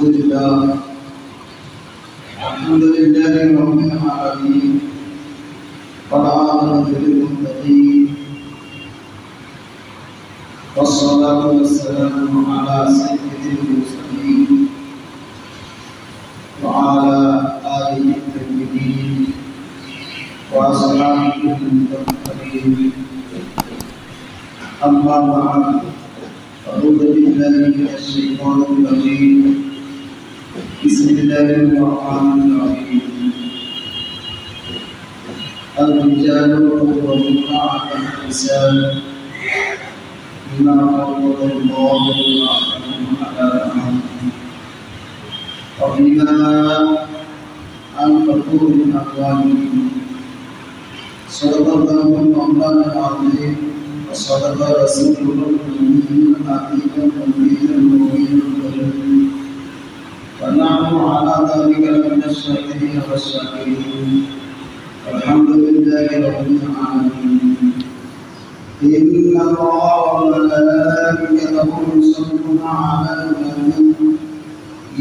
الحمد لله رب العالمين والعاقبة للمتقين والصلاة والسلام على سيد المرسلين وعلى آله الطيبين وأصحابه المتقين. أما بعد، أعوذ بالله من الشيطان الرجيم. بسم الله الرحمن الرحيم. الرجال قوامون على النساء بما فضل الله بعضهم على بعض وبما أنفقوا من أموالهم. صدق الله مولانا العظيم وصدق رسوله النبي الحبيب النبي المبين الكريم، ونحن على ذلك من الشاكرين والشاكرين. الحمد لله رب العالمين. إن الله وملائكته يصلون على النبي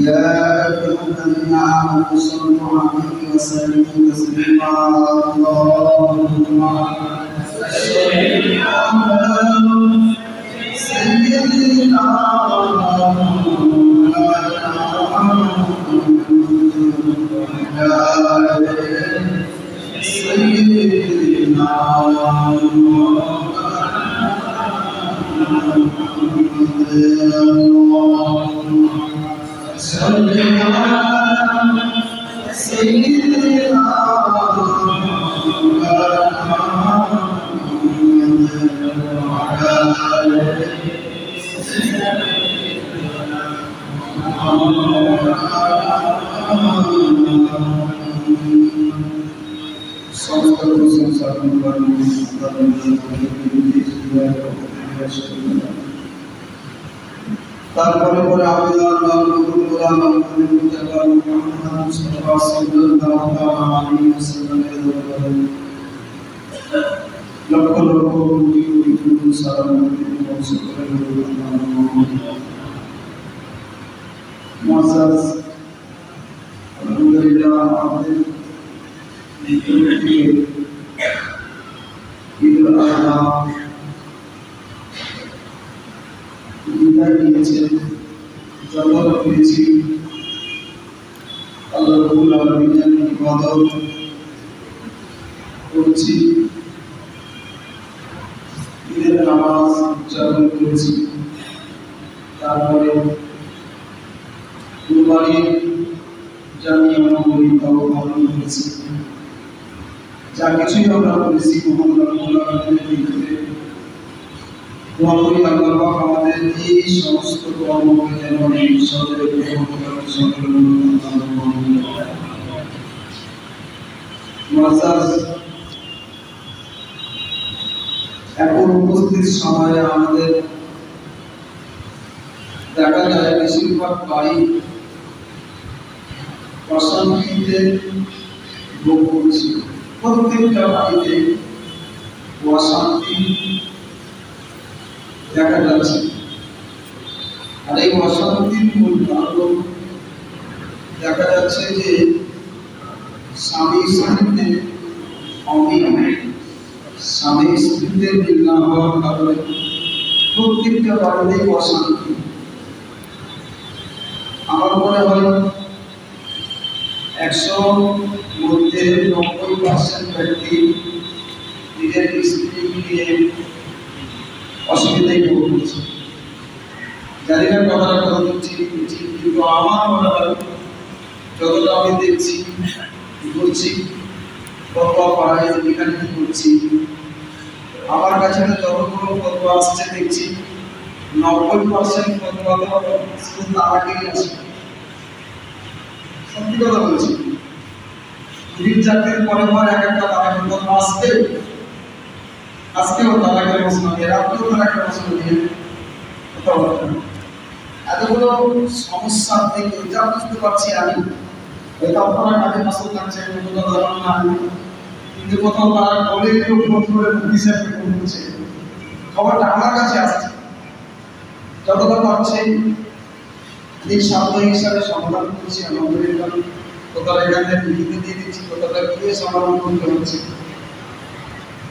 يا أيها الذين آمنوا صلوا عليه وسلموا تسليما. اللهم سيدنا তারপরে পরে আল্লাহ লক্ষ লক্ষ কোটি সালাম আলহামদুলিল্লাহ আমাদের ঈদুল আযহা বিদায় নিয়েছেন। যত পেয়েছি আল্লাহ রাব্বুল আলামিনের ইবাদত করছি, ঈদের নামাজ উদযাপন করেছি, তারপরে কুরবানি জানিয়ে আমরা তাও পালন করেছি। যা কিছুই আমরা করেছি মহান রাব্বুল আলামিনের নিকটে দোয়া করি আল্লাহ পাক আমাদের এই সমস্ত কর্মকে যেন ঈশ্বরের গ্রহণ করার সকল এখন উপস্থিত সময়ে আমাদের দেখা যায় বেশিরভাগ বাড়ি অশান্তিতে ভোগ করছে। প্রত্যেকটা বাড়িতে অশান্তি দেখা যাচ্ছে, আর এই অশান্তির মূল কারণ দেখা যাচ্ছে যে স্বামী স্ত্রীতে অমিল, স্বামী স্ত্রীতে মিল না হওয়ার কারণে প্রত্যেকটা বাড়িতেই অশান্তি। আমার মনে হয় 100 মধ্যে 90% ব্যক্তি নিজের স্ত্রী নিয়ে অসুবিধায় ভোগ করছে। জানি না কথাটা কতদূর ঠিক, কিন্তু আমার মনে হয় যতটা আমি দেখছি করছি ফতোয়া পাড়ায় যেখানে কি করছি, আমার কাছে যতগুলো ফতোয়া আসছে দেখছি 90% ফতোয়া তো শুধু তালাকেই আছে। সত্যি কথা বলছি, দুই চারটের পরে পর এক একটা তালাকের ফতোয়া আসবে। আজকেও তালাকের প্রশ্ন নিয়ে, রাত্রেও তালাকের প্রশ্ন নিয়ে কথা বলতে এতগুলো সমস্যা থেকে যা বুঝতে পারছি আমি, হয়তো আপনারা কাজে মাসুল থাকছেন কোনো ধারণা না, কিন্তু কোথাও তারা বলে কেউ ফোন করে পুলিশের ফোন করছে, খবরটা আমার কাছে আসছে। যতটা পারছি এই সাপ্তাহিক হিসাবে সমাধান করছি আলহামদুলিল্লাহ। কোথাও এখানে লিখিত দিয়ে দিচ্ছি, কোথাও গিয়ে সমাধান করতে হচ্ছে।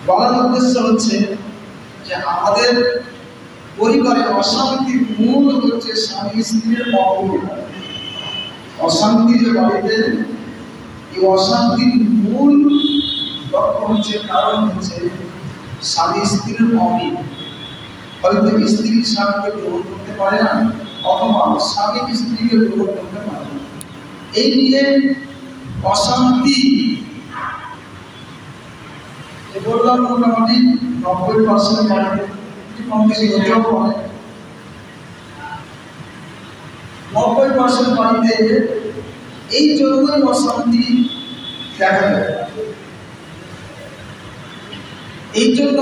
বলার উদ্দেশ্য হচ্ছে যে আমাদের পরিবারে অশান্তির মূল হচ্ছে স্বামী স্ত্রীর অবহেলা। অশান্তি যে বাড়িতে, এই অশান্তির মূল লক্ষ্য হচ্ছে, কারণ হচ্ছে স্বামী স্ত্রীর অমিল। হয়তো স্ত্রী স্বামীকে গ্রহণ করতে পারে না, অথবা স্বামী স্ত্রীকে গ্রহণ করতে পারে না। এই নিয়ে অশান্তি বললাম মোটামুটি 90% বাড়িতে, কম বেশি হতেও পারে। 90% বাড়িতে এই জন্যই অশান্তি দেখা যায়। এই জন্য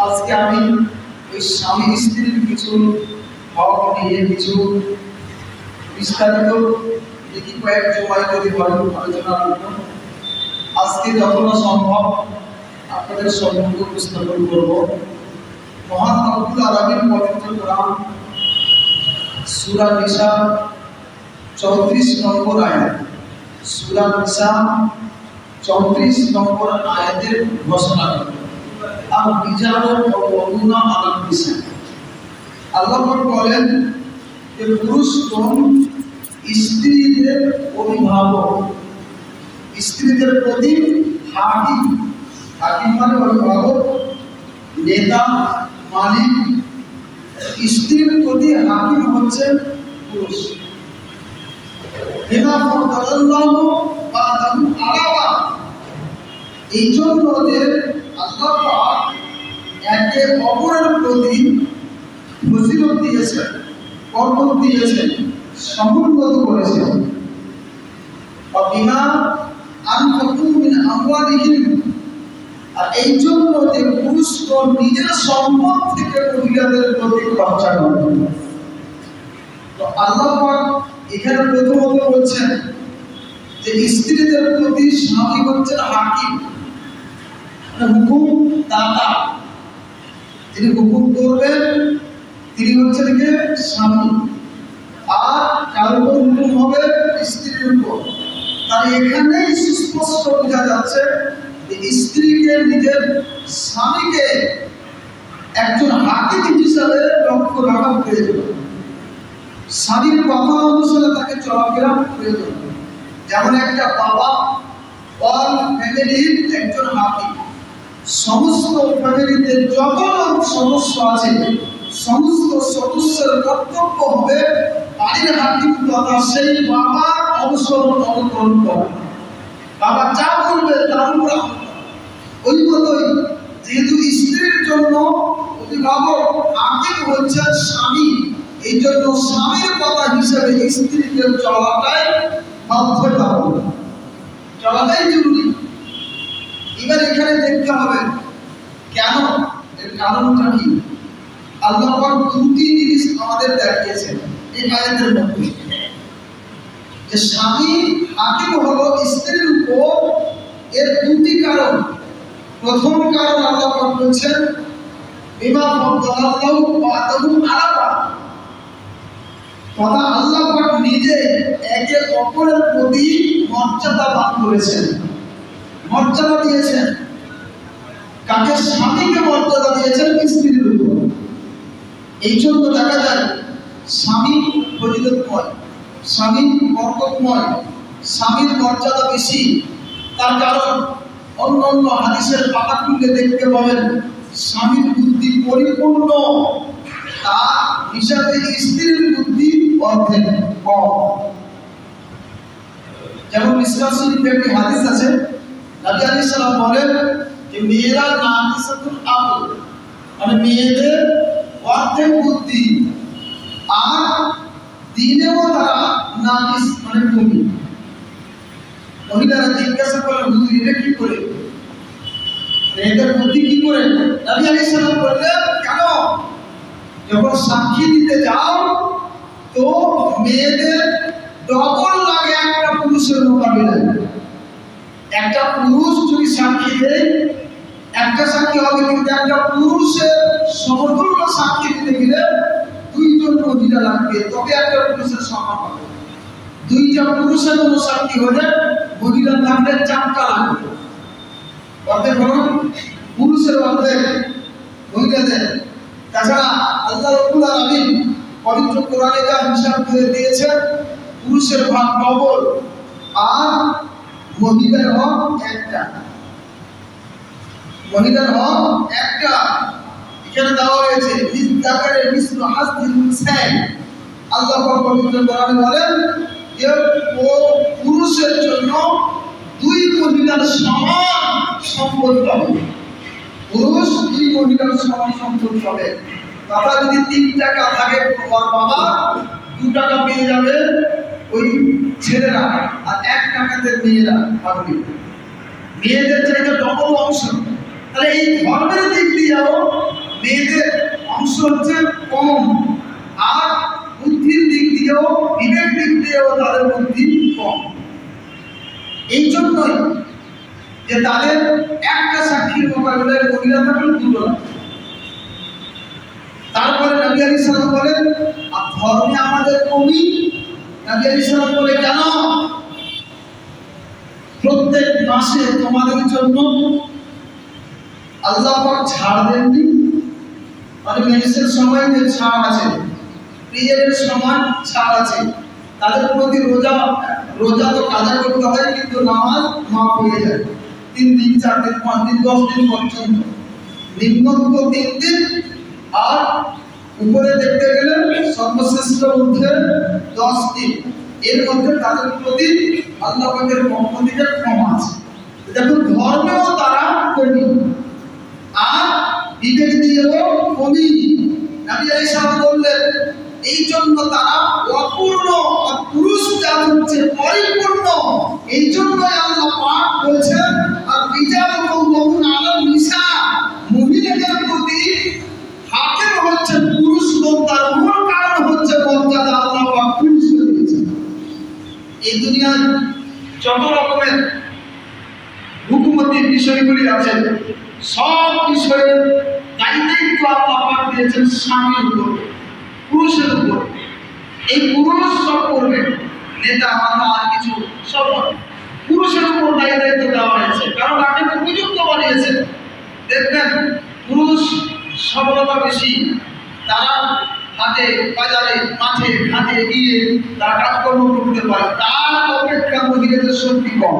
আজকে আমি ওই স্বামী স্ত্রীর কিছু হক নিয়ে কিছু বিস্তারিত দেখি কয়েক সময় যদি হয় আলোচনা করব। আজকে যতটা সম্ভব আপনাদের সম্মুখে উপস্থাপন করব। মহান রব্বুল আলামিন পবিত্র কোরআন সূরা নিসা 34 নম্বর আয়াত, সূরা নিসা 34 নম্বর আয়াতের ঘোষণা করে আর বিজারু ওয়াবুনা আলাল নিসা। আল্লাহ বলেন যে পুরুষগণ স্ত্রীদের অভিভাবক, স্ত্রীদের প্রতি হাকিম। হাকিম মানে অভিভাবক, নেতা, মালিক। স্ত্রীর প্রতি হাকিম হচ্ছে পুরুষ। এই জন্য যে আল্লাহ একে অপরের প্রতি ফজিলত দিয়েছেন, বরকত দিয়েছেন, সমুন্নত করেছেন। আর এই জন্য যে পুরুষগণ নিজের সম্পদ থেকে মহিলাদের প্রতি খরচা করেন। তো আল্লাহ পাক এখানে প্রথমত বলছেন যে স্ত্রীদের প্রতি স্বামী হচ্ছেন হাকিম, হুকুম দাতা। যিনি হুকুম করবেন তিনি হচ্ছেন কে? স্বামী। আর কার উপর হুকুম হবে? স্ত্রীর উপর। তাই এখানেই সুস্পষ্ট বোঝা যাচ্ছে যে স্ত্রীকে নিজের স্বামীকে একজন হাকিম হিসাবে লক্ষ্য রাখা প্রয়োজন। স্বামীর কথা অনুসারে তাকে চলাফেরা প্রয়োজন। যেমন একটা বাবা অল ফ্যামিলির একজন হাকিম। সমস্ত ফ্যামিলিতে যত সদস্য আছে সমস্ত সদস্যের কর্তব্য হবে বাড়ির হাকিম তথা সেই বাবার অনুকরণ করা। বাবা যা বলবে তার উপর ওই মতোই, যেহেতু স্ত্রীর জন্য অভিভাবক হাকিম হচ্ছেন স্বামী, এই জন্য স্বামীর কথা হিসেবে স্ত্রীকে চলাটাই বাধ্যতামূলক, চলাটাই জরুরি। এবার এখানে দেখতে হবে কেন, এর কারণটা কি। আল্লাহ পাক দুটি জিনিস আমাদের দেখিয়েছেন এই আয়াতের মধ্যে, যে স্বামী হাকিম হলো স্ত্রীর উপর। এর দুটি কারণ। প্রথম কারণ আল্লাহ পাক বলেছেন বিমা ফাদ্দালাল্লাহু বা'দাহুম আলা বা'দ। তথা আল্লাহ পাক নিজে একে অপরের প্রতি মর্যাদা দান করেছেন, মর্যাদা দিয়েছেন। কাকে? স্বামীকে মর্যাদা দিয়েছেন স্ত্রীর উপর। এই জন্য দেখা যায় স্বামী ফজিলতময়, স্বামী বরকতময়, স্বামীর মর্যাদা বেশি। তার কারণ অন্যান্য হাদিসের পাতা খুলে দেখতে পাবেন স্বামীর বুদ্ধি পরিপূর্ণ, তার হিসাবে স্ত্রীর বুদ্ধি অর্ধেক কম। যেমন মিশকাত শরীফে একটি হাদিস আছে, নবী আলাইহিস সালাম বলেন যে মেয়েরা নাকিসাতুল আকল, মানে মেয়েদের অর্ধেক বুদ্ধি, আর দিনেও তারা নাকিস মানে কমি। মহিলারা জিজ্ঞাসা করলেন হুজুর এটা কি করে, মেয়েদের বুদ্ধি কি করে? নবী আলাইহিস সালাম বললেন কেন, যখন সাক্ষী দিতে যাও তো মেয়েদের ডবল লাগে একটা পুরুষের মোকাবিলায়। একটা পুরুষ যদি সাক্ষী দেয় একটা সাক্ষী হবে, কিন্তু একটা পুরুষের সমতুল্য সাক্ষী দিতে গেলে দুইজন মহিলা মহিলা লাগবে, তবে একটা পুরুষের সম্মান হবে। দুইটা পুরুষের অনুসারী হলে মহিলা থাকলে চারটা লাগবে, অর্ধেক হল পুরুষের অর্ধেক মহিলাদের। তাছাড়া আল্লাহ রাব্বুল আলামিন পবিত্র কোরআনে যা হিসাব করে দিয়েছেন, পুরুষের ভাগ ডবল আর মহিলার হক একটা, মহিলার হক একটা। এখানে দেওয়া হয়েছে লিযযাকারি মিসলু হাযযিল উনসায়াইন। আল্লাহ পাক পবিত্র কোরআনে বলেন যে ও পুরুষের জন্য দুই মহিলার সমান সম্পদ পাবে, পুরুষ দুই মহিলার সমান সম্পদ পাবে। বাবা যদি 3 টাকা থাকে, ওর বাবা 2 টাকা পেয়ে যাবে ওই ছেলেরা, আর 1 টাকাতে মেয়েরা পাবে। মেয়েদের চাইতে ডবল অংশ। তাহলে এই ধর্মের দিক দিয়েও মেয়েদের অংশ হচ্ছে কম, আর বুদ্ধির দিক দিয়েও, বিবেক দিক দিয়েও তাদের বুদ্ধি কম। এই জন্যই যে তাদের একটা সাক্ষীর মোকাবিলায় মহিলা থাকলে দুটো। তারপরে নবী আলাইহিস সালাম বলেন, আর ধর্মে আমাদের কমি। নবী আলাইহিস সালাম বলে, কেন? প্রত্যেক মাসে তোমাদের জন্য আল্লাহ পাক ছাড় দেননি, মানে মেন্সের সময় যে ছাড় আছে, পিরিয়ডের সময় ছাড় আছে, তাদের প্রতি রোজা তো কাজা করতে হয়, কিন্তু নামাজ মাফ হয়ে যায় 3 দিন 4 দিন 5 দিন 10 দিন পর্যন্ত। নিম্নতম 3 দিন, আর উপরে দেখতে গেলে সর্বশ্রেষ্ঠ মধ্যে 10 দিন। এর মধ্যে তাদের প্রতি আল্লাহ পাকের পক্ষ থেকে ক্ষমা আছে। দেখুন, ধর্মেও তারা কমি আর বিবেক দিয়েও কমি। নবী আলাইহিস সালাম বললেন, এই জন্য তারা অপূর্ণ, আর পুরুষ জাত হচ্ছে পরিপূর্ণ। এই জন্যই আল্লাহ পাক বলেছেন, আর রিজালু কাওয়ামুন আলান নিসা, মহিলাদের প্রতি হাকিম হচ্ছে পুরুষগণ। তার মূল কারণ হচ্ছে মর্যাদা আল্লাহ পাক পুরুষকে দিয়েছেন। এই দুনিয়ায় যত রকমের হুকুমতের বিষয়গুলি আছে, সব বিষয়ের দায়িত্ব আল্লাহ পাক দিয়েছেন স্বামীর উপর, পুরুষের উপর। এই পুরুষ সব করবে, নেতা মাথা আর কিছু সব পুরুষের উপর দায়িত্ব দেওয়া হয়েছে, কারণ তাকে উপযুক্ত বানিয়েছে। দেখবেন পুরুষ সফলতা বেশি, তারা হাটে বাজারে মাঠে ঘাটে গিয়ে তারা কাজকর্ম করতে পারে, তার অপেক্ষা মহিলাদের শক্তি কম,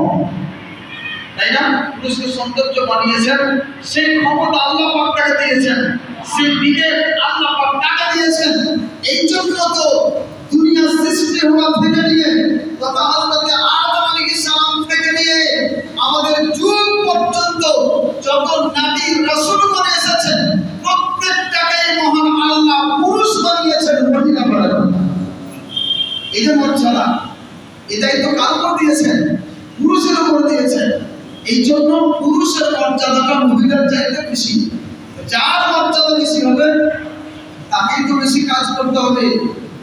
তাই না? পুরুষকে সৌন্দর্য বানিয়েছেন, সেই ক্ষমতা আল্লাহ পাক তাকে দিয়েছেন, সেই বিবেক আল্লাহ পাক তাকে দিয়েছেন। এই জন্য তো দুনিয়া সৃষ্টি হওয়া থেকে নিয়ে তথা হযরত আদম আলাইহিস সালাম থেকে নিয়ে আমাদের যুগ পর্যন্ত যত নবী রাসূলগণ এসেছেন, প্রত্যেকটাকে মহান আল্লাহ পুরুষ বানিয়েছেন, মহিলা বানান। এই যে মর্যাদা, এটাই তো কার উপর দিয়েছেন? পুরুষের উপর দিয়েছেন। এই জন্য পুরুষের মর্যাদাটা মহিলার চাইতে বেশি। যার মর্যাদা বেশি হবে তাকেই তো বেশি কাজ করতে হবে,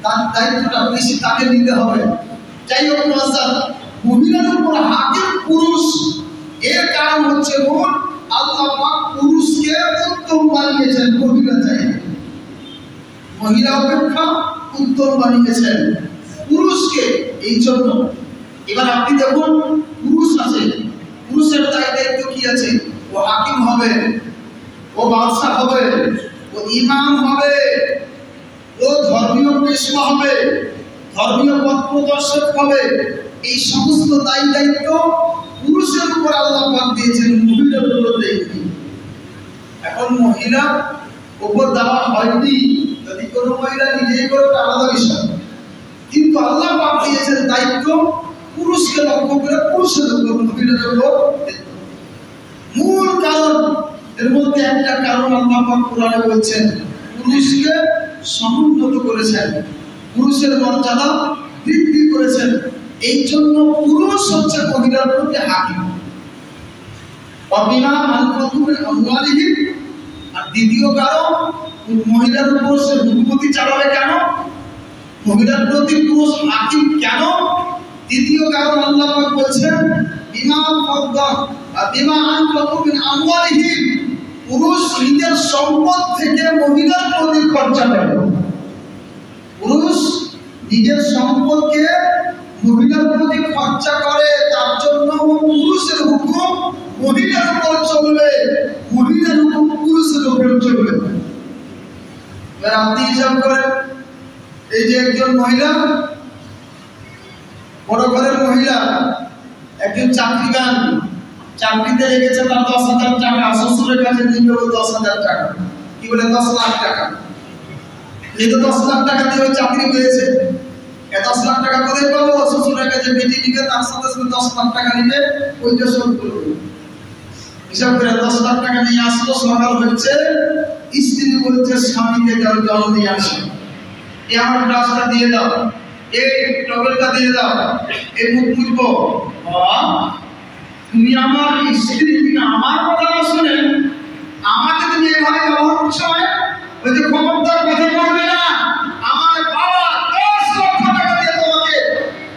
তার দায়িত্বটা বেশি তাকে নিতে হবে। যাই হোক, মহিলার উপর হাকিম পুরুষ, এর কারণ হচ্ছে মূল আল্লাহ পাক পুরুষকে উত্তম বানিয়েছেন মহিলা চাইতে, মহিলা অপেক্ষা উত্তম বানিয়েছেন পুরুষকে। এই জন্য এবার আপনি দেখুন, পুরুষ আছে, পুরুষের দায়িত্ব কি আছে? ও হাকিম হবে, ও বাদশা হবে, ও ইমাম হবে, ও ধর্মীয় পেশওয়া হবে, ধর্মীয় পথ প্রদর্শক হবে। এই সমস্ত দায়িত্ব পুরুষের উপর আল্লাহ পাক দিয়েছেন, মহিলার উপর দেয়নি। এখন মহিলা উপর দেওয়া হয়নি, যদি কোনো মহিলা নিজেই করে আলাদা বিষয়, কিন্তু আল্লাহ পাক দিয়েছেন দায়িত্ব পুরুষকে লক্ষ্য করে পুরুষের উপর, মহিলাদের উপর। মূল কারণ, এর মধ্যে একটা কারণ আল্লাহ পাক কোরআনে বলছেন, পুরুষকে সমুন্নত করেছেন, পুরুষের মর্যাদা বৃদ্ধি করেছেন। এই জন্য পুরুষ হচ্ছে মহিলার প্রতি হাকিম। অবিনা আনফাতুল আমওয়ালিহিম, আর দ্বিতীয় কারণ, মহিলার উপর সে হুকুমতি চালাবে কেন? মহিলার প্রতি পুরুষ হাকিম কেন? দ্বিতীয় কারণ আল্লাহ পাক বলছেন, বিমা ফাদ্দাল বিমা আনফাতুল আমওয়ালিহিম, পুরুষ নিজের সম্পদ থেকে মহিলার প্রতি খরচা করে। পুরুষ নিজের সম্পদকে মহিলার প্রতি খরচা করে, তার জন্য পুরুষের হুকুম মহিলার উপর চলবে, মহিলার হুকুম পুরুষের উপর চলবে। এবার আপনি হিসাব করেন, এই যে একজন মহিলা, বড় ঘরের মহিলা, একজন চাকরিদান, চাকরিতে লেগেছে তার 10,000 টাকা, শ্বশুরের কাছে দিবে 10,000 টাকা, কি বলে 10 লাখ টাকা। এই তো 10 লাখ টাকা দিয়ে ওই চাকরি পেয়েছে, 10 লাখ টাকা কোথায় পাবো? শ্বশুরের কাছে বেটি নিবে, তার সাথে সাথে 10 লাখ টাকা নিবে, ওইটা শোধ করবে। হিসাব করে 10 লাখ টাকা নিয়ে আসলো, সকাল হচ্ছে, স্ত্রী বলছে স্বামীকে যাও জল নিয়ে আসো, এই আমার গ্লাসটা দিয়ে দাও, এই টবেলটা দিয়ে দাও, এই মুখ মুছবো। তুমি আমার স্ত্রী, তুমি আমার কথা না শুনে আমাকে তুমি এভাবে ব্যবহার করছো, ওই যে খবরদার কথা বলবে না, আমার বাবা 10 লক্ষ টাকা দিয়ে তোমাকে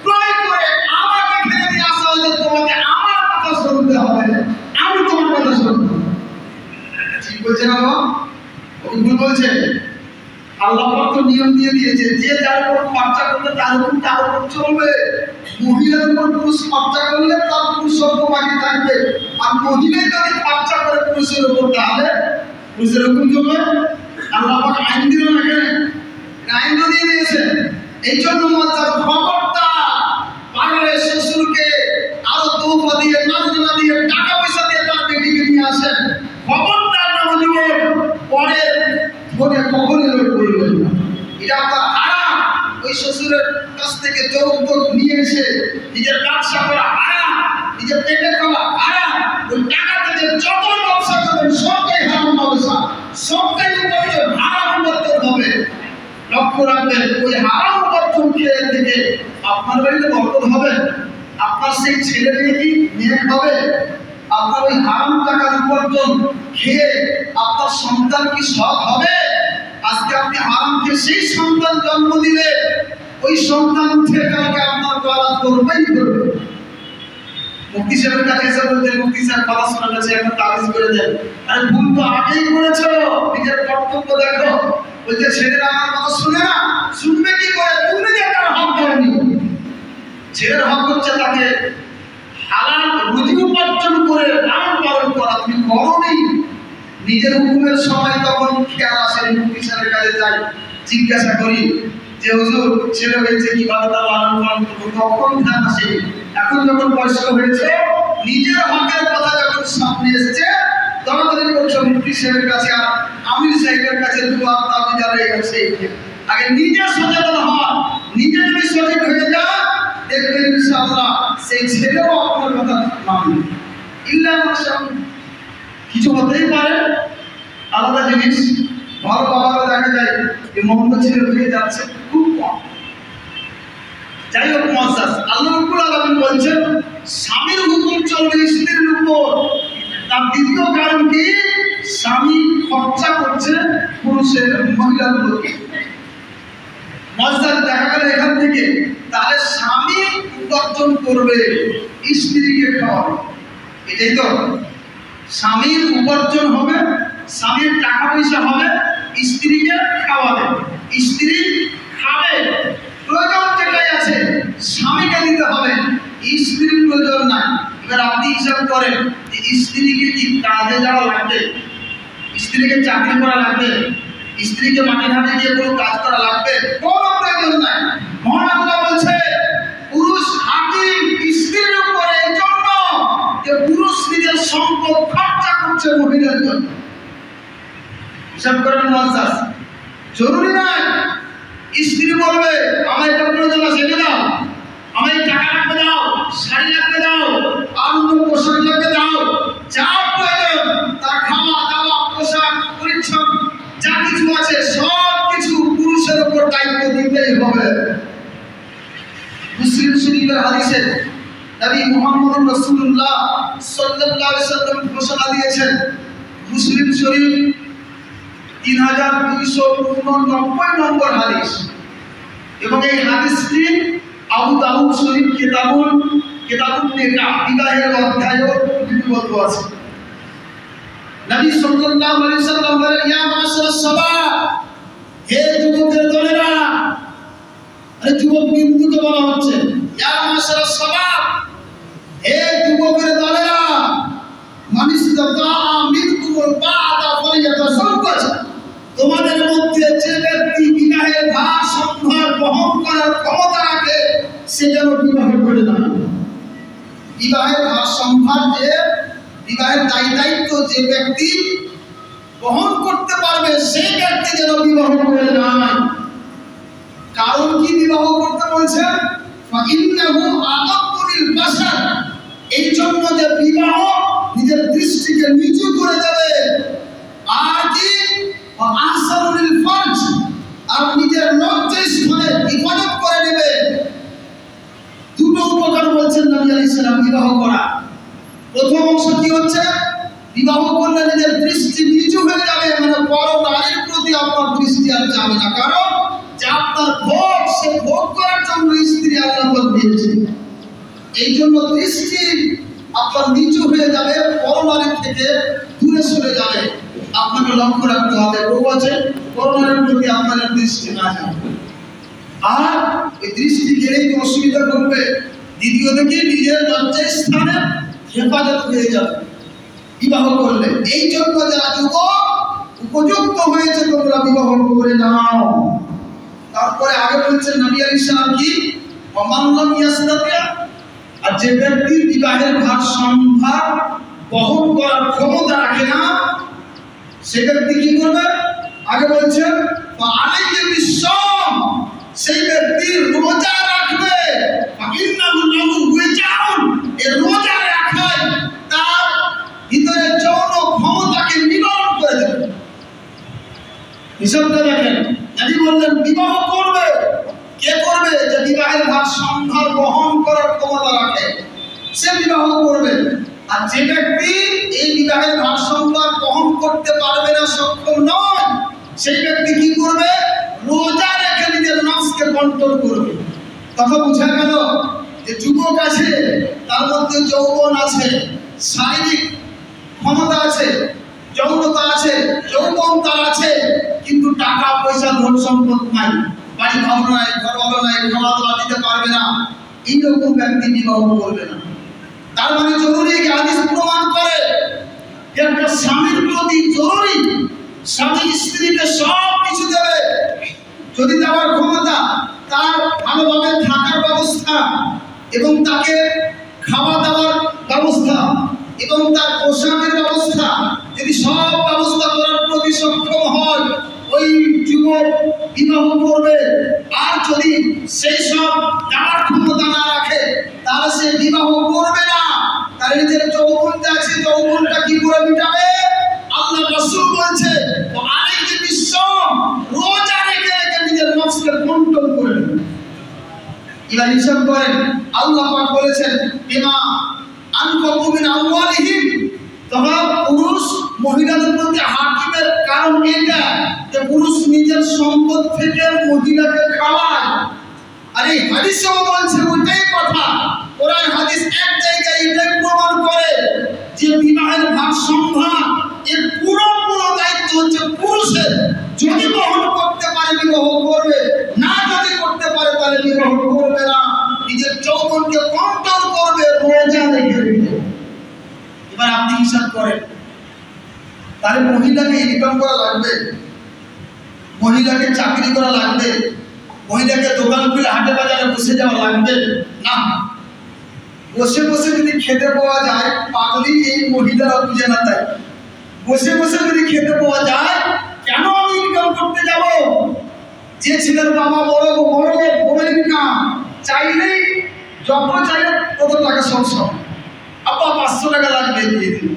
ক্রয় করে আমাকে ফেলে দিয়ে আসা হয়েছে, তোমাকে আমার কথা শুনতে হবে, আমি তোমার কথা শুনবো। ঠিক বলছে না বাবা? ওই ভুল বলছে? আল্লাহ পাক তো নিয়ম দিয়ে দিয়েছে, যে যার উপর খরচা করবে তার উপর তার উপর চলবে। মহিলার উপর পুরুষ খরচা করলে তার পুরুষত্ব বাকি থাকবে, আর মহিলা যদি খরচা করে পুরুষের উপর, তাহলে পুরুষের হুকুম চলবে। আল্লাহ পাক আইন দিল না, কেন আইন তো দিয়ে দিয়েছে। এই জন্য খবরদার পারলে শ্বশুরকে আরো তোফা দিয়ে, নাজনা দিয়ে, টাকা পয়সা দিয়ে তার বেটিকে নিয়ে আসেন, খবরদার না বুঝবে পরে ফোনে কখনই লোক করবেন না, এটা আপনার হারাম। ওই শ্বশুরের কাছ থেকে যৌতুক নিয়ে এসে নিজের ব্যবসা করা হারাম, নিজের পেটে খাওয়া হারাম। ওই টাকা থেকে যত ব্যবসা করবেন সবটাই হারাম ব্যবসা, সবটাই হারাম উপার্জন হবে। লক্ষ্য রাখবেন, ওই হারাম উপার্জন খেয়ে থেকে আপনার বাড়িতে বরকত হবে, আপনার সেই ছেলে মেয়ে কি নিয়ে খাবে? আপনার ওই হারাম টাকার উপার্জন খেয়ে আপনার সন্তান কি সৎ হবে? আজকে আপনি হারাম খেয়ে সেই সন্তান জন্ম দিলে, ওই সন্তান উঠে কালকে আপনার দ্বারা করবেই করবে। মুফতি সাহেবের কাছে এসে বলতেন, মুফতি সাহেব কথা শোনা গেছে, একটা তাবিজ করে দেন। আরে ভুল তো আগেই করেছো, নিজের কর্তব্য দেখো। বলছে ছেলেরা আমার কথা শুনে না, শুনবে কি করে? তুমি যে তার হক করনি, ছেলের হক হচ্ছে তাকে হালাল রুজি উপার্জন করে লালন পালন করা, তুমি করোনি। নিজের হুকুমের সময় তখন খেয়াল আসে, মুফতি সাহেবের কাছে যাই, জিজ্ঞাসা করি যে হুজুর ছেলে হয়েছে কিভাবে তার লালন পালন করবো, তখন ধ্যান আসে। এখন যখন বয়স্ক হয়েছে, নিজের হকের কথা যখন সামনে এসেছে, দরকারি করছো মুফতি সাহেবের কাছে আর আমির সাহেবের কাছে দোয়া দাবি জানাই গেছে। আগে নিজে সচেতন হন, নিজে যদি সচেতন হয়ে যান, দেখবেন ইনশাআল্লাহ সেই ছেলেও আপনার কথা মানবে। ইল্লা মাশাআল্লাহ কিছু হতেই পারে, আলাদা জিনিস। ভালো বাবারা দেখা যায় যে মোহাম্মদ ছেলে হয়ে যাচ্ছে খুব কম। যাই হোক মুআজ্জাজ, আল্লাহ রাব্বুল আলামিন বলছেন স্বামীর হুকুম চলবে স্ত্রীর উপর। তার দ্বিতীয় কারণ কি? স্বামী খরচা করছে পুরুষের, মহিলার প্রতি। মুআজ্জাজ দেখা গেল এখান থেকে, তাহলে স্বামী উপার্জন করবে, স্ত্রীকে খাওয়াবে, এটাই তো। স্বামীর উপার্জন হবে, স্বামীর টাকা পয়সা হবে, স্ত্রীকে খাওয়াবে, স্ত্রী খাবে। প্রয়োজন যেটাই আছে স্বামীকে দিতে হবে, স্ত্রীর প্রয়োজন নাই। এবার আপনি হিসাব করেন যে স্ত্রীকে কি কাজে যাওয়া লাগবে? স্ত্রীকে চাকরি করা লাগবে? স্ত্রীকে মাঠে ঘাটে গিয়ে কোনো কাজ করা লাগবে? কোনো প্রয়োজন নাই। মহান আল্লাহ বলছে পুরুষ হাকিম স্ত্রীর উপরে, এই জন্য যে পুরুষ নিজের সম্পদ খরচা করছে মহিলার জন্য। হিসাব করেন মুআজ্জাজ, জরুরি নয় স্ত্রী বলবে আমার এটা প্রয়োজন আছে এনে দাও, আমার এই টাকা লাগবে দাও, শাড়ি লাগবে দাও, আর অন্য পোশাক লাগবে দাও, যা প্রয়োজন তার খাওয়া দাওয়া পোশাক পরিচ্ছদ যা কিছু আছে সব কিছু পুরুষের উপর দায়িত্ব দিতেই হবে। মুসলিম শরীফের হাদিসে নবী মুহাম্মদ রাসূলুল্লাহ সাল্লাল্লাহু আলাইহি ওয়াসাল্লাম ঘোষণা দিয়েছেন, মুসলিম শরীফ 3289 নম্বর হাদিস, এবং এই হাদিসটি আবু দাউদ শরীফ কিতাবুন নিকাহ বিবাহের অধ্যায়ে লিপিবদ্ধ আছে। নবী সাল্লাল্লাহু আলাইহি ওয়াসাল্লাম বলেন, ইয়া মাশারাস শাবাব, হে যুবকের দলেরা, যুবক বিন্দুকে বলা হচ্ছে ইয়া মাশারাস শাবাব, হে যুবকের দলেরা, মান ইসতাতা মিনকুমুল বা'দা ফালিয়াতাযাওয়াজ, তোমাদের মধ্যে যে ব্যক্তি বিবাহের ভার সম্ভার বহন করার ক্ষমতা রাখে সে যেন বিবাহ করে না। বিবাহের ভার সম্ভার, যে বিবাহের দায়িত্ব যে ব্যক্তি বহন করতে পারবে সেই ব্যক্তি যেন বিবাহ করে না। কারণ কি বিবাহ করতে বলছেন? ফাইন্নাহু আগাব্বু লিল বাশার, এই জন্য যে বিবাহ নিজের দৃষ্টিকে নিচু করে দেবে, আর কি আহসানু লিল ফারজ, আর নিজের লজ্জাস্থানে হিফাজত করে নেবে। দুটো উপকার বলছেন নবী আলাইহিস সালাম বিবাহ করা। প্রথম অংশ কি হচ্ছে? বিবাহ করলে নিজের দৃষ্টি নিচু হয়ে যাবে, মানে পর নারীর প্রতি আপনার দৃষ্টি আর যাবে না। কারণ যে আপনার ভোগ, সে ভোগ করার জন্য স্ত্রী আল্লাহ দিয়েছে, এই জন্য দৃষ্টি আপনার নিচু হয়ে যাবে, পর নারীর থেকে দূরে সরে যাবে। আপনাকে লক্ষ্য রাখতে হবে বউ আছে, পর নারীর প্রতি আপনার দৃষ্টি না যাবে। আর এই দৃষ্টি গেলেই তো অসুবিধা করবে। দ্বিতীয়ত কি, নিজের লজ্জাস্থানে হেফাজত হয়ে যাবে বিবাহ করলে। এই জন্য যারা যুবক উপযুক্ত হয়েছে তোমরা বিবাহ করে নাও। তারপরে আগে বলছেন নবী আলাইহিস সালাম কি, ওমান লাম ইয়াস্তাতি, আর যে ব্যক্তি বিবাহের ভার সম্ভার বহন করার ক্ষমতা রাখে না সে ব্যক্তি কি করবে? আগে বলছেন ফাআলাইহি বিসসাম, সেই ব্যক্তি রোজা রাখবে। ফাইন্নাহু লাহু ওয়াজাউন, এই রোজা রাখায় তার ভিতরে যৌন ক্ষমতাকে নিবারণ করে দেবে। হিসাবটা দেখেন, নবী বললেন বিবাহ করবে। কে করবে? যে বিবাহের ভার সম্ভার বহন করার ক্ষমতা রাখে সে বিবাহ করবে। আর যে ব্যক্তি এই বিবাহের ভার সম্ভার বহন করতে পারবে না, সক্ষম নয়, সেই ব্যক্তি কি করবে? রোজা রেখে নিজের নফসকে কন্ট্রোল করবে। কথা বুঝা গেল? যে যুবক আছে, তার মধ্যে যৌবন আছে, শারীরিক ক্ষমতা আছে, যৌনতা আছে, যৌবন তার আছে, কিন্তু টাকা পয়সা ধন সম্পদ নাই, বাড়ি ভালো নাই, ঘর ভালো নাই, খাওয়া দাওয়া দিতে পারবে না, এইরকম ব্যক্তি বিবাহ করবে না। তার মানে জরুরি, হাদিস প্রমাণ করে একটা স্বামীর প্রতি জরুরি স্বামী স্ত্রীকে সব কিছু দেবে। যদি দেওয়ার ক্ষমতা, তার ভালোভাবে থাকার ব্যবস্থা এবং তাকে খাওয়া দাওয়ার ব্যবস্থা এবং তার পোশাকের ব্যবস্থা, যদি সব ব্যবস্থা করার প্রতি সক্ষম হয়, ওই যুবক বিবাহ করবে। আর যদি সেই সব দেওয়ার ক্ষমতা না রাখে তাহলে সে বিবাহ করবে না। তার নিজের যৌবনটা আছে, যৌবনটা কি করে মিটাবে? আল্লাহ রাসূল বলছে আলাইহি বিসসাম, রোজা রেখে রেখে নিজের নফসকে কন্ট্রোল করে নেবে। এবার হিসাব করেন, আল্লাহ পাক বলেছেন বিমা আনফাকু মিন আমওয়ালিহিম, তবে পুরুষ মহিলাদের প্রতি হাকিমের কারণ এটা যে পুরুষ নিজের সম্পদ থেকে মহিলাকে খাওয়ায়। আর এই হাদিসেও বলছে ওইটাই কথা। কোরআন হাদিস এক জায়গায় এটাই প্রমাণ করে যে বিবাহের ভার সম্ভার এর পুরো দায়িত্ব হচ্ছে পুরুষের। যদি বহন করতে পারে বিবাহ করবে, না যদি করতে পারে তাহলে বিবাহ করবে না। নিজের যৌবনকে কন্ট্রোল করবে, রোজা রেখে রেখে। এবার আপনি হিসাব করেন, তাহলে মহিলাকে ইনকাম করা লাগবে, মহিলাকে চাকরি করা লাগবে, মহিলাকে দোকান খুলে হাটে বাজারে বসে যাওয়া লাগবে না। বসে বসে যদি খেতে পাওয়া যায়, পাগলি এই মহিলারা বুঝে না। তাই বসে বসে যদি খেতে পাওয়া যায়, কেন আমি ইনকাম করতে যাব? যে ছেলের বাবা বড় ইনকাম, চাইলেই যত চাইলে তত টাকা সব আপা 500 টাকা লাগবে দিয়ে দিল,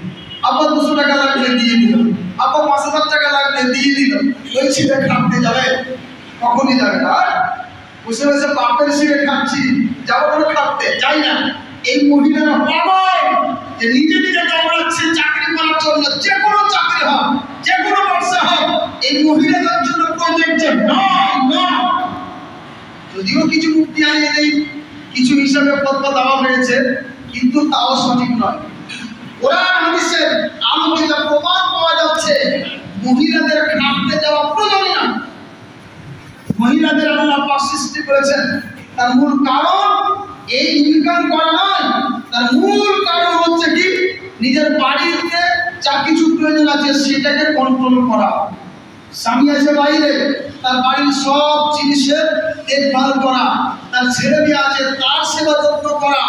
আপা 200 টাকা লাগবে দিয়ে দিল, আপা 5000 টাকা লাগবে দিয়ে দিল। ওই ছেলে খাটতে যাবে? কখনই যাবে না। বসে বসে বাপের শিখে খাচ্ছি, যাবো করে খাটতে যাই না। এই মহিলারা পাগল যে নিজে নিজে দৌড়াচ্ছে চাকরি করার জন্য। যে কোনো চাকরি হোক, যে কোনো ব্যবসা হোক, এই মহিলাদের জন্য প্রযোজ্য নয়। যদিও কিছু মুক্তি আনিয়ে নেই, কিছু হিসাবে ফতোয়া দেওয়া হয়েছে, কিন্তু তাও সঠিক নয়। কোরআন হাদিসের আলোকে যা প্রমাণ পাওয়া যাচ্ছে, মহিলাদের খাটতে যাওয়া প্রয়োজন না। মহিলাদের আল্লাহ পাক সৃষ্টি করেছেন, তার মূল কারণ এই ইনকাম করা নয়, তার মূল কারণ হচ্ছে কি নিজের বাড়িতে যা কিছু প্রয়োজন আছে সেটাকে কন্ট্রোল করা। স্বামী আছে বাইরে, তার বাড়ির সব জিনিসের দেখভাল করা, তার ছেলে মেয়ে আছে তার সেবা যত্ন করা,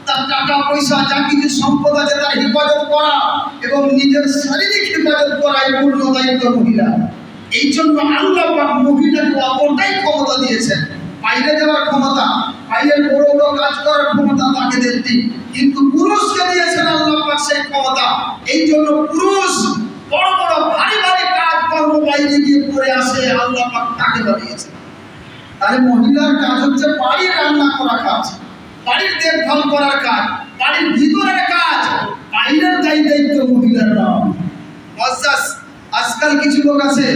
তার টাকা পয়সা যা কিছু সম্পদ আছে তার হেফাজত করা এবং নিজের শারীরিক হেফাজত করা এই পূর্ণ দায়িত্ব মহিলা। এই জন্য আল্লাহ পাক মহিলাকে অপরটাই ক্ষমতা দিয়েছেন, বাইরে যাওয়ার ক্ষমতা, বাইরের বড় বড় কাজ করার ক্ষমতা তাকে দেননি, কিন্তু পুরুষকে দিয়েছেন আল্লাহ পাক সেই ক্ষমতা। এই জন্য পুরুষ বড় বড় ভারী ভারী কাজ কর্ম বাইরে গিয়ে করে আসে, আল্লাহ পাক তাকে বানিয়েছেন। তাহলে মহিলার কাজ হচ্ছে বাড়ির রান্না করা কাজ, বাড়ির দেখভাল করার কাজ, বাড়ির ভিতরের কাজ, বাইরের দায়িত্ব মহিলার নাম। আজকাল কিছু লোক আছে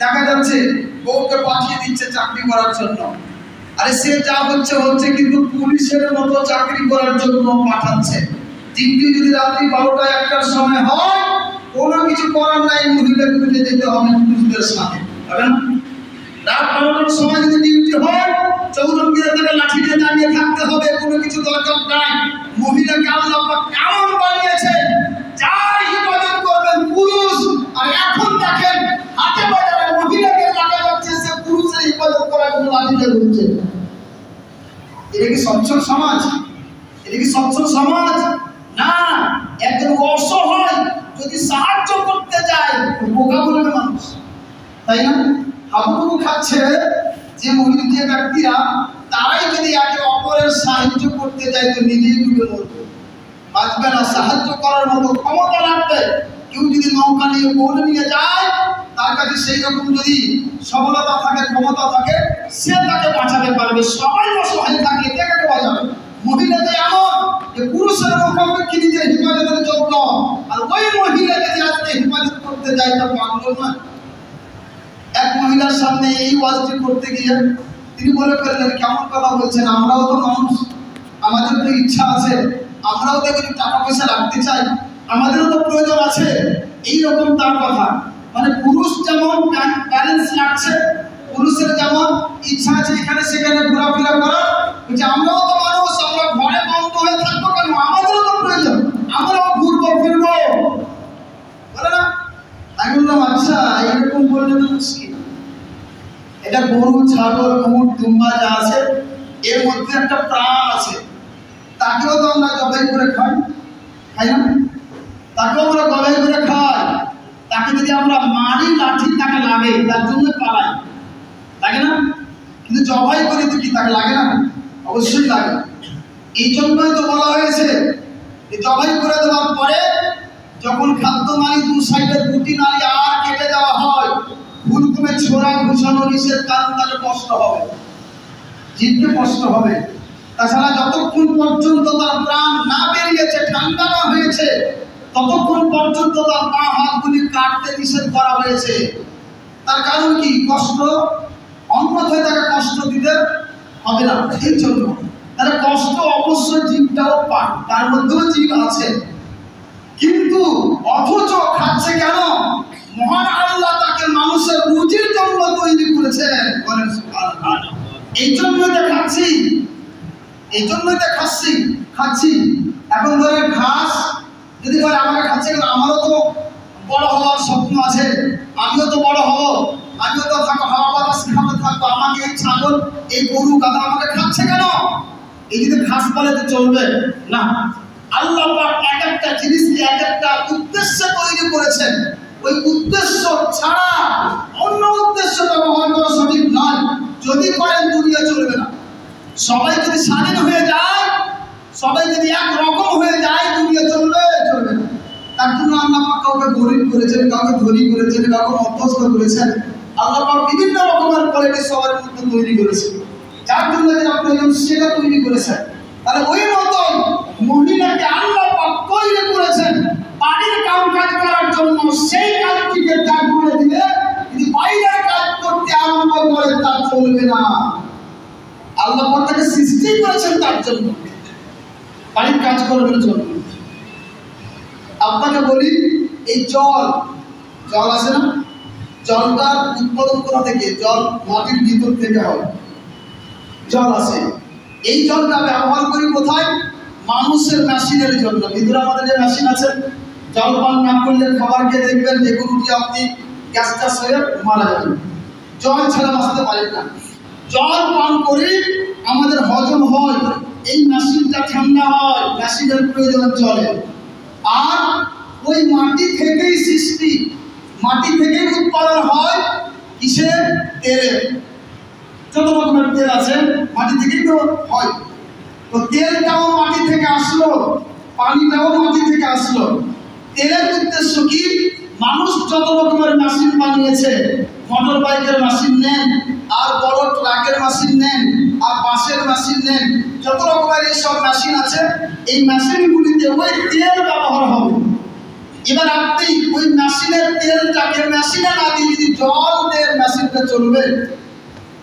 দেখা যাচ্ছে বউকে পাঠিয়ে দিচ্ছে চাকরি করার জন্য, আরে সে যা হচ্ছে হচ্ছে, কিন্তু পুলিশের মতো চাকরি করার জন্য পাঠাচ্ছে। ডিউটি যদি রাত্রি 12টা 1টার সময় হয়, কোনো কিছু করার নাই, মহিলাকে উঠে যেতে হবে পুলিশদের সাথে। রাত 12টার সময় যদি ডিউটি হয়, চৌরঙ্গিরা থেকে লাঠি নিয়ে দাঁড়িয়ে থাকতে হবে, কোনো কিছু দরকার নাই। মহিলাকে আল্লাহ পাক এমন বানিয়েছে যার হিফাজত করবেন পুরুষ। আর এখন দেখেন হাতে বাজারে মহিলাকে টাকা যাচ্ছে, সে পুরুষের হিফাজত করার জন্য লাঠিটা ঘুরছে। এটা কি সচ্ছল সমাজ? এটা কি সচ্ছল সমাজ? না। একজন অসহায় যদি সাহায্য করতে যায় বোকা বলবে মানুষ, তাই না? হাবুডুবু খাচ্ছে যে যে ব্যক্তিরা, তারাই যদি একে অপরের সাহায্য করতে যায় তো নিজেই ডুবে মরবে, বাঁচবে না। সাহায্য করার মতো ক্ষমতা লাগবে। কেউ যদি নৌকা নিয়ে বোট নিয়ে যায়, তার কাছে সেই রকম যদি সবলতা থাকে, ক্ষমতা থাকে, সে তাকে বাঁচাতে পারবে। সবাই অসহায় থাকলে কে কাকে বাঁচাবে? মহিলাতে এমন যে পুরুষের মুখাপেক্ষী নিজের হেফাজতের জন্য, আর ওই মহিলা যদি আজকে হেফাজত করতে যায় তা পারল না। এক মহিলার সামনে এই ওয়াজটি করতে গিয়ে তিনি বলে ফেললেন, কেমন কথা বলছেন, আমরাও তো মানুষ, আমাদের তো ইচ্ছা আছে, আমরাও তো কিছু টাকা পয়সা রাখতে চাই, আমাদেরও তো প্রয়োজন আছে। এইরকম তার কথা। মানে পুরুষ যেমন ব্যালেন্স রাখছে, পুরুষের যেমন ইচ্ছা আছে এখানে সেখানে ঘোরাফেরা করার, যে আমরাও তো মানুষ, আমরা ঘরে বন্ধ হয়ে থাকবো কেন, আমাদেরও তো প্রয়োজন, আমরাও ঘুরবো ফিরবো, বলে না? আমি বললাম আচ্ছা, এরকম বললে তো মুশকিল। এটা গরু, ছাগল, উট, দুম্বা যা আছে এর মধ্যে একটা প্রাণ আছে, তাকেও তো আমরা জবাই করে খাই, খাই না? তাকেও আমরা জবাই করে খাই। তাকে যদি আমরা মারি, লাঠি তাকে লাগে, তার জন্য পালাই, লাগে না? কিন্তু জবাই করি তো কি তাকে লাগে না? অবশ্যই লাগে। এই জন্যই তো বলা হয়েছে জবাই করে দেওয়ার পরে যখন খাদ্য নালী দু সাইডে দুটি নালী আর কেটে দেওয়া হয়, ভুলক্রমে ছোড়া ঘুষানো নিষেধ, কারণ তাকে কষ্ট হবে, জীবকে কষ্ট হবে। তাছাড়া যতক্ষণ পর্যন্ত তার প্রাণ না বেরিয়েছে, ঠান্ডা না হয়েছে, ততক্ষণ পর্যন্ত তার পা হাতগুলি কাটতে নিষেধ করা হয়েছে। তার কারণ কি? কষ্ট, অন্যথায় তাকে কষ্ট দিতে হবে না। এই জন্য তার কষ্ট অবশ্যই জীবটাও পায়, তার মধ্যেও জীব আছে, কিন্তু অথচ খাচ্ছে কেন? মহান আল্লাহ তাকে মানুষের রুজির জন্য তৈরি করেছেন। বলেন সুবহানাল্লাহ। এই জন্যই তো খাচ্ছি, এই জন্যই তো খাচ্ছি। এখন ধরে ঘাস যদি বলে আমাকে খাচ্ছে কেন, আমারও তো বড় হওয়ার স্বপ্ন আছে, আমিও তো বড় হব, আমিও তো থাকবো, হাওয়া বাতাস খাবে থাকবো, আমাকে এই ছাগল, এই গরু, গাধা আমাকে খাচ্ছে কেন? এই যদি ঘাস বলে তো চলবে না। আল্লাহ পাক এক একটা জিনিসকে এক একটা উদ্দেশ্যে তৈরি করেছেন। ওই উদ্দেশ্য ছাড়া অন্য উদ্দেশ্য ব্যবহার করা সঠিক নয়। যদি করেন দুনিয়া চলবে না। সবাই যদি স্বাধীন হয়ে যায়, সবাই যদি এক রকম হয়ে যায়, দুনিয়া চলবে না। তার জন্য আল্লাহ পাক কাউকে গরিব করেছেন, কাউকে ধনী করেছেন, কাউকে অভ্যস্ত করেছেন। আল্লাহ পাক বিভিন্ন রকমের কোয়ালিটি সবার মধ্যে তৈরি করেছেন, যার জন্য যেটা প্রয়োজন সেটা তৈরি করেছেন। তাহলে ওই মতন মহিলাকে আল্লাহ পাক তৈরি করেছেন বাড়ির কাম কাজ করার জন্য। সেই কাজটিকে ত্যাগ করে দিলে যদি বাইরের কাজ করতে আরম্ভ করে তা চলবে না। আল্লাহ পাক তাকে সৃষ্টি করেছেন তার জন্য, বাড়ির কাজ করবার জন্য। আপনাকে বলি, এই জল আছে না, জলটা উৎপাদন করা থেকে, জল মাটির ভিতর থেকে হয়, জল আসে। এই জলটা ব্যবহার করি কোথায়? মানুষের মেশিনের জন্য। ভিতরে আমাদের যে মেশিন আছে, জল পান না করলে খাবার খেয়ে দেখবেন যে গরুটি আপনি গ্যাস ট্যাস হয়ে মারা যাবেন, জল ছাড়া বাঁচতে পারেন না। জল পান করে আমাদের হজম হয়, এই মেশিনটা ঠান্ডা হয়, মেশিনের প্রয়োজন জলে। আর ওই মাটি থেকেই সৃষ্টি, মাটি থেকেই উৎপাদন হয় কিসের? তেলের। যত রকমের তেল আছে মাটি থেকেই তো হয়। তো তেলটাও মাটি থেকে আসলো, পানিটাও মাটি থেকে আসলো। তেলের উদ্দেশ্য কি? মানুষ যত রকমের মেশিন বানিয়েছে, মোটর বাইকের মেশিন নেন, আর বড় ট্রাকের মেশিন নেন, আর বাসের মেশিন নেন, যত রকমের এইসব মেশিন আছে, এই মেশিনগুলিতে ওই তেল ব্যবহার হবে। এবার আপনি ওই মেশিনের তেলটাকে মেশিনে না দিয়ে যদি জল দেন, মেশিনটা চলবে?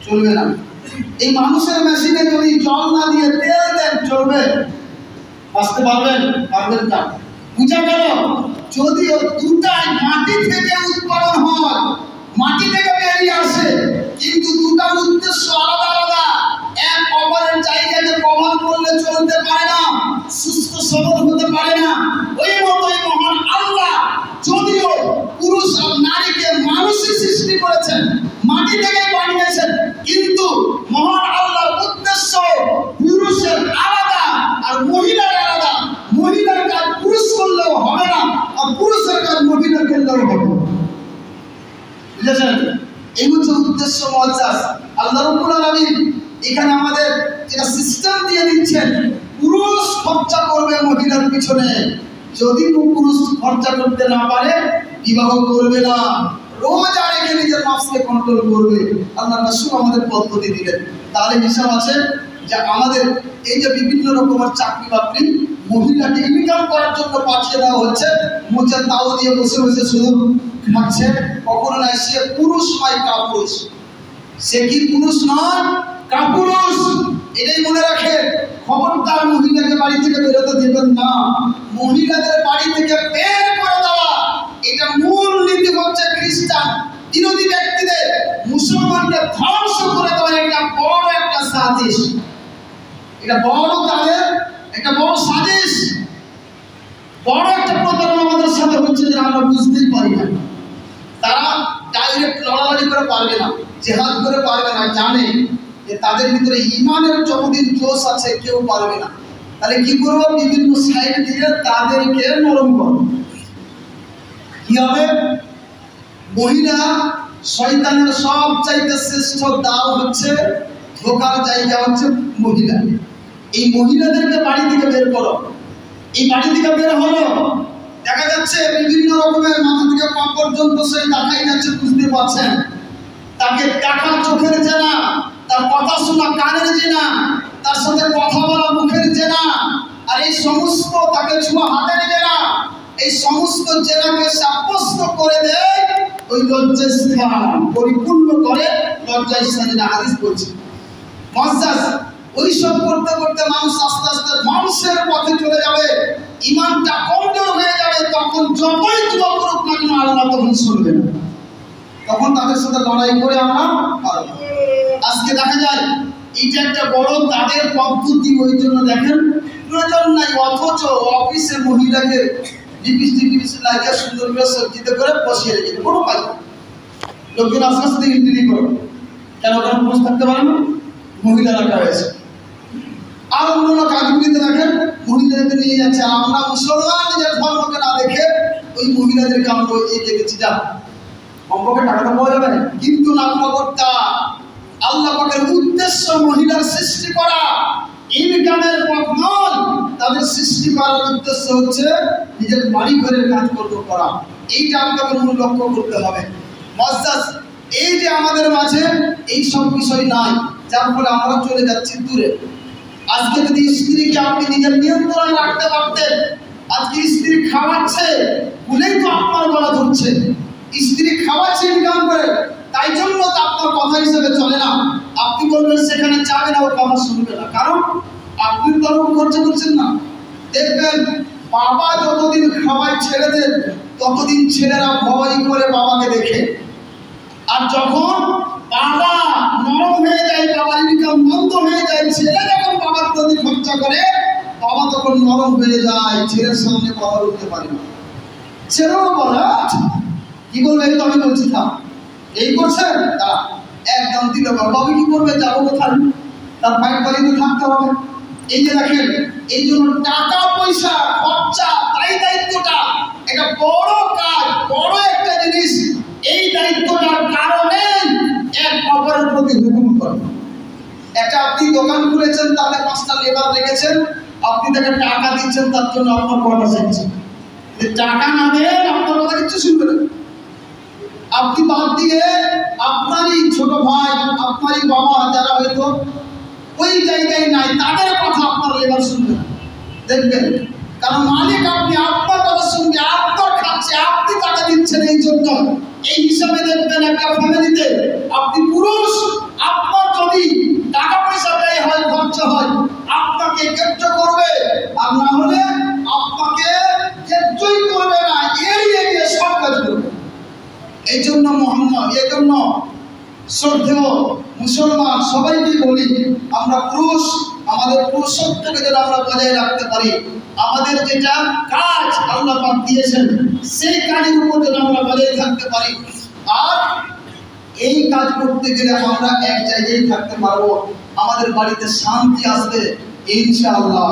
চলবে না। এই মানুষের মেশিনে যদি জল না দিয়ে তেল দেন, চলবে? আসতে পারবেন? পারবেন না। বুঝা গেল? যদিও দুটাই মাটি থেকে উৎপাদন হয়, মাটি থেকে বেরিয়ে আসে, কিন্তু দুটার উদ্দেশ্য আলাদা আলাদা। এক অপরের জায়গাকে কভার করলে চলতে পারে না, সুস্থ সবল হতে পারে না। ওই মতোই মহান আল্লাহ যদিও পুরুষ আর নারীকে মানুষই সৃষ্টি করেছেন, মাটি থেকে বানিয়েছেন, কিন্তু মহান আল্লাহর উদ্দেশ্য পুরুষের আলাদা আর মহিলার আলাদা। মহিলার কাজ পুরুষ করলেও হবে না, আর পুরুষের কাজ মহিলা করলেও হবে। বুঝেছেন? এই হচ্ছে উদ্দেশ্য মুআজ্জাজ। আল্লাহ রাব্বুল আলামিন এখানে আমাদের যেটা সিস্টেম দিয়ে দিচ্ছেন, পুরুষ খরচা করবে মহিলার পিছনে। যদি পুরুষ খরচা করতে না পারে, বিবাহ করবে না, রোজা রেখে নিজের নফসকে কন্ট্রোল করবে। আল্লাহ রাসূল আমাদের পদ্ধতি দিলেন। তাহলে হিসাব আছে যে আমাদের এই যে বিভিন্ন রকমের চাকরি বাকরি, মহিলাকে ইনকাম করার জন্য পাঠিয়ে দেওয়া হচ্ছে, মোচা তাও দিয়ে বসে বসে শুধু খাচ্ছে, কখনো নাই। সে পুরুষ নয়, কাপুরুষ। সে কি পুরুষ নয়, কাপুরুষ। এটাই মনে রাখে। খবরদার মহিলাকে বাড়ি থেকে বেরোতে দেবেন না। মহিলাদের বাড়ি থেকে বের করে দেওয়া, এটা মূল নীতি হচ্ছে খ্রিস্টান বিরোধী ব্যক্তিদের মুসলমানকে ধ্বংস করে দেওয়া। এটা বড় একটা সাজিশ, এটা বড় তাদের একটা বড় সাজিশ, বড় একটা প্রতারণা আমাদের সাথে হচ্ছে, যে আমরা বুঝতেই পারি না। তারা ডাইরেক্ট লড়ালড়ি করে পারবে না, জেহাদ করে পারবে না, জানে যে তাদের ভিতরে ইমানের যতদিন জোশ আছে কেউ পারবে না। তাহলে কি করবো? বিভিন্ন সাইড দিয়ে তাদেরকে নরম করবো। কি হবে? মহিলা শয়তানের সব চাইতে শ্রেষ্ঠ দাও হচ্ছে, ধোকার জায়গা হচ্ছে মহিলা। এই মহিলাদেরকে বাড়ি থেকে বের করো। এই বাড়ি থেকে বের হলো, দেখা যাচ্ছে বিভিন্ন রকমের মাথা থেকে পা পর্যন্ত সেই দেখাই যাচ্ছে, বুঝতে পারছেন? তাকে দেখা চোখের জেনা, তার কথা শোনা কানের জেনা, তার সাথে কথা বলা মুখের জেনা, আর এই সমস্ত তাকে ছোঁয়া হাতের জেনা, এই সমস্ত জেনাকে সাব্যস্ত করে দেয় ওই লজ্জাস্থান, পরিপূর্ণ করে লজ্জাস্থানে হাদিস বলছে। মুআজ্জাজ, ওই সব করতে করতে মানুষ আস্তে আস্তে ধ্বংসের পথে চলে যাবে, ইমানটা কমজোর হয়ে যাবে। তখন যতই দোয়া করুক না কেন, আল্লাহ তখন শুনবে না। তখন তাদের সাথে লড়াই করে আমরা পারব। আজকে দেখা যায় এটা একটা বড় তাদের পদ্ধতি। ওই জন্য দেখেন প্রয়োজন নাই, অথচ অফিসে মহিলাকে লিপস্টিক লাগিয়ে সুন্দর করে সজ্জিত করে বসিয়ে রেখেছে, কোনো কাজ নেই। লোকজন আস্তে আস্তে ইন্ট্রি করো, কেন ওখানে পুরুষ থাকতে পারে না? মহিলা রাখা হয়েছে। আর অন্যান্য কাজগুলিতে দেখেন মহিলাদেরকে নিয়ে যাচ্ছে। আমরা মুসলমান নিজের ধর্মকে না দেখে ওই মহিলাদেরকে আমরা এই দেখেছি, যা অঙ্ককে টাকাটা পাওয়া যাবে না, কিন্তু না করতা। আল্লাহ পাকের উদ্দেশ্য মহিলার সৃষ্টি করা, ইনকামের পথ নয়। তাদের সৃষ্টি করার উদ্দেশ্য হচ্ছে নিজের বাড়ি ঘরের কাজকর্ম করা। এইটা আপনাকে মূল লক্ষ্য করতে হবে। মুআজ্জাজ, এই যে আমাদের মাঝে এই সব বিষয় নাই, যার ফলে আমরা চলে যাচ্ছি দূরে। আজকে যদি স্ত্রীকে আপনি নিজের নিয়ন্ত্রণে রাখতে পারতেন, আজকে স্ত্রী খাওয়াচ্ছে বলেই তো আপনার গলা ধরছে। স্ত্রী খাওয়াচ্ছে ইনকাম করে, তাই জন্য তো আপনার কথা হিসেবে চলে না। আপনি বলবেন সেখানে যাবে না, ও কথা শুনবে না, কারণ আপনি তো খরচ করছেন না। দেখবেন বাবা যতদিন খাওয়াই ছেড়ে দেন, ততদিন ছেলেরা ভয় করে বাবাকে দেখে। আর যখন বাবা নরম হয়ে যায়, বাবার ইনকাম বন্ধ হয়ে যায়, ছেলে যখন বাবার প্রতি খরচা করে, বাবা তখন নরম হয়ে যায়, ছেলের সামনে কথা বলতে পারে না। ছেলেও বলে কি বলবে, এই তো আমি বলছি থাম, এই করছেন তা একদম দিল বাবা কি করবে, যাবো কোথায়, তার বাইক বাড়িতে থাকতে হবে। এই যে দেখেন, এই জন্য টাকা পয়সা খরচা দায়িত্বটা একটা বড় কাজ, বড় একটা জিনিস। এই দায়িত্বটার কারণে এক অপরের প্রতি হুকুম করে। একটা আপনি দোকান খুলেছেন, তাতে 5টা লেবার রেখেছেন, আপনি তাকে টাকা দিচ্ছেন, তার জন্য আপনার কথা শিখছেন। টাকা না দেন আপনার কথা কিছু শুনবে না। আপনি বাদ দিয়ে আপনারই ছোট ভাই, আপনারই বাবা যারা হয়তো ওই জায়গায় নাই, তাদের কথা আপনার লেবার শুনবে, দেখবেন। কারণ মালিক আপনি, আপনার কথা শুনবে, আপনার খাচ্ছে, আপনি টাকা দিচ্ছেন। এই জন্য এই হিসাবে দেখবেন একটা ফ্যামিলিতে আপনি পুরুষ, আপনার যদি টাকা পয়সা ব্যয় হয়, খরচা হয়, আপনাকে কেষ্ট করবে, আর না হলে আপনাকে কেষ্টই করবে না, এড়িয়ে গিয়ে সব কাজ করবে। এই জন্য শ্রদ্ধেয় মুসলমান সবাইকে বলি, আমরা পুরুষ, আমাদের পুরুষত্বকে যেন আমরা বজায় রাখতে পারি। আমাদের যেটা কাজ আল্লাহ পাক দিয়েছেন, সেই কাজের উপর যেন আমরা বজায় থাকতে পারি। আর এই কাজ করতে গেলে আমরা এক জায়গায় থাকতে পারবো, আমাদের বাড়িতে শান্তি আসবে ইনশাআল্লাহ।